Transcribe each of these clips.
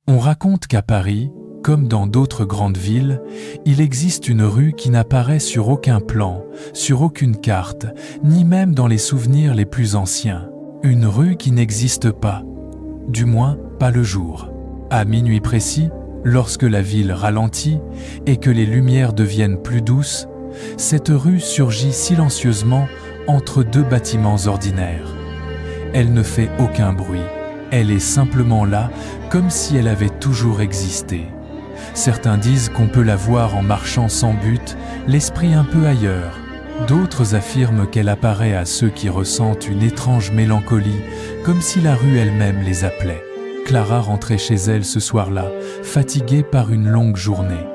On raconte qu'à Paris, comme dans d'autres grandes villes, il existe une rue qui n'apparaît sur aucun plan, sur aucune carte, ni même dans les souvenirs les plus anciens. Une rue qui n'existe pas, du moins pas le jour. À minuit précis, lorsque la ville ralentit et que les lumières deviennent plus douces, cette rue surgit silencieusement entre deux bâtiments ordinaires. Elle ne fait aucun bruit, elle est simplement là, comme si elle avait toujours existé. Certains disent qu'on peut la voir en marchant sans but, l'esprit un peu ailleurs. D'autres affirment qu'elle apparaît à ceux qui ressentent une étrange mélancolie, comme si la rue elle-même les appelait. Clara rentrait chez elle ce soir-là, fatiguée par une longue journée.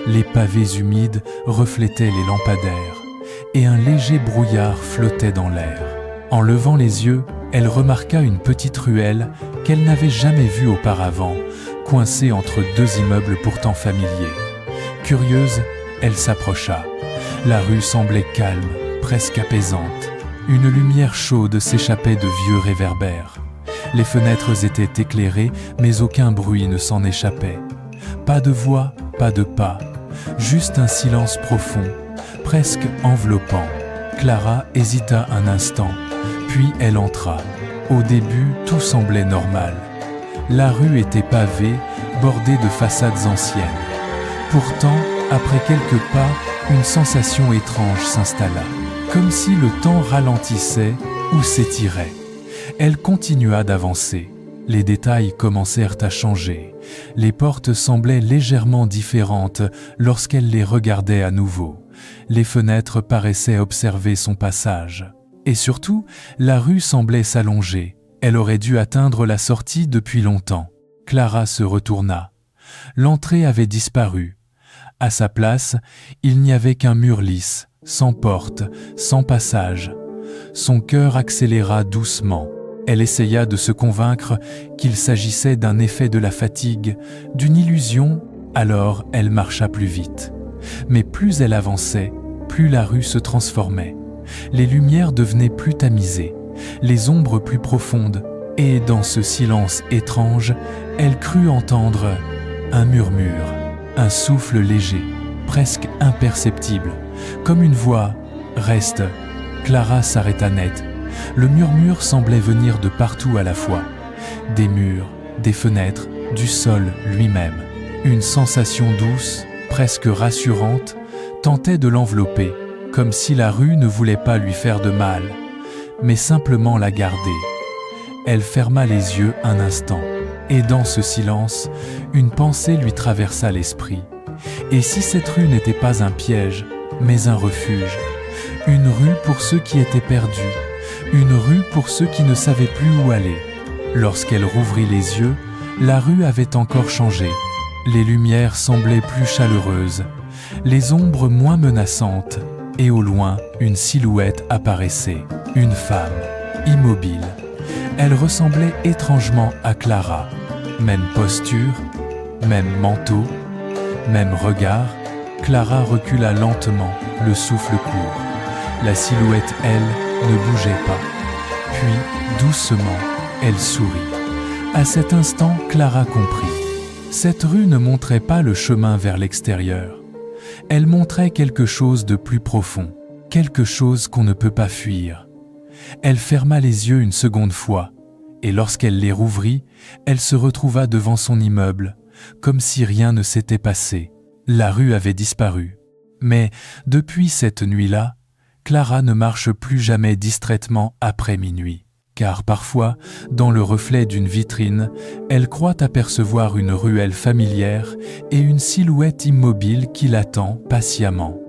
Les pavés humides reflétaient les lampadaires, et un léger brouillard flottait dans l'air. En levant les yeux, elle remarqua une petite ruelle qu'elle n'avait jamais vue auparavant, coincée entre deux immeubles pourtant familiers. Curieuse, elle s'approcha. La rue semblait calme, presque apaisante. Une lumière chaude s'échappait de vieux réverbères. Les fenêtres étaient éclairées, mais aucun bruit ne s'en échappait. Pas de voix, pas de pas, juste un silence profond, presque enveloppant. Clara hésita un instant, puis elle entra. Au début, tout semblait normal. La rue était pavée, bordée de façades anciennes. Pourtant, après quelques pas, une sensation étrange s'installa, comme si le temps ralentissait ou s'étirait. Elle continua d'avancer. Les détails commencèrent à changer. Les portes semblaient légèrement différentes lorsqu'elle les regardait à nouveau. Les fenêtres paraissaient observer son passage. Et surtout, la rue semblait s'allonger. Elle aurait dû atteindre la sortie depuis longtemps. Clara se retourna. L'entrée avait disparu. À sa place, il n'y avait qu'un mur lisse, sans porte, sans passage. Son cœur accéléra doucement. Elle essaya de se convaincre qu'il s'agissait d'un effet de la fatigue, d'une illusion, alors elle marcha plus vite. Mais plus elle avançait, plus la rue se transformait. Les lumières devenaient plus tamisées, les ombres plus profondes, et dans ce silence étrange, elle crut entendre un murmure, un souffle léger, presque imperceptible, comme une voix « Reste ». Clara s'arrêta net. Le murmure semblait venir de partout à la fois, des murs, des fenêtres, du sol lui-même. Une sensation douce, presque rassurante, tentait de l'envelopper, comme si la rue ne voulait pas lui faire de mal, mais simplement la garder. Elle ferma les yeux un instant, et dans ce silence, une pensée lui traversa l'esprit. Et si cette rue n'était pas un piège, mais un refuge, une rue pour ceux qui étaient perdus, une rue pour ceux qui ne savaient plus où aller. Lorsqu'elle rouvrit les yeux, la rue avait encore changé. Les lumières semblaient plus chaleureuses, les ombres moins menaçantes, et au loin, une silhouette apparaissait, une femme, immobile. Elle ressemblait étrangement à Clara. Même posture, même manteau, même regard. Clara recula lentement, le souffle court. La silhouette, elle, ne bougeait pas. Puis, doucement, elle sourit. À cet instant, Clara comprit. Cette rue ne montrait pas le chemin vers l'extérieur. Elle montrait quelque chose de plus profond, quelque chose qu'on ne peut pas fuir. Elle ferma les yeux une seconde fois, et lorsqu'elle les rouvrit, elle se retrouva devant son immeuble, comme si rien ne s'était passé. La rue avait disparu. Mais depuis cette nuit-là, Clara ne marche plus jamais distraitement après minuit, car parfois, dans le reflet d'une vitrine, elle croit apercevoir une ruelle familière et une silhouette immobile qui l'attend patiemment.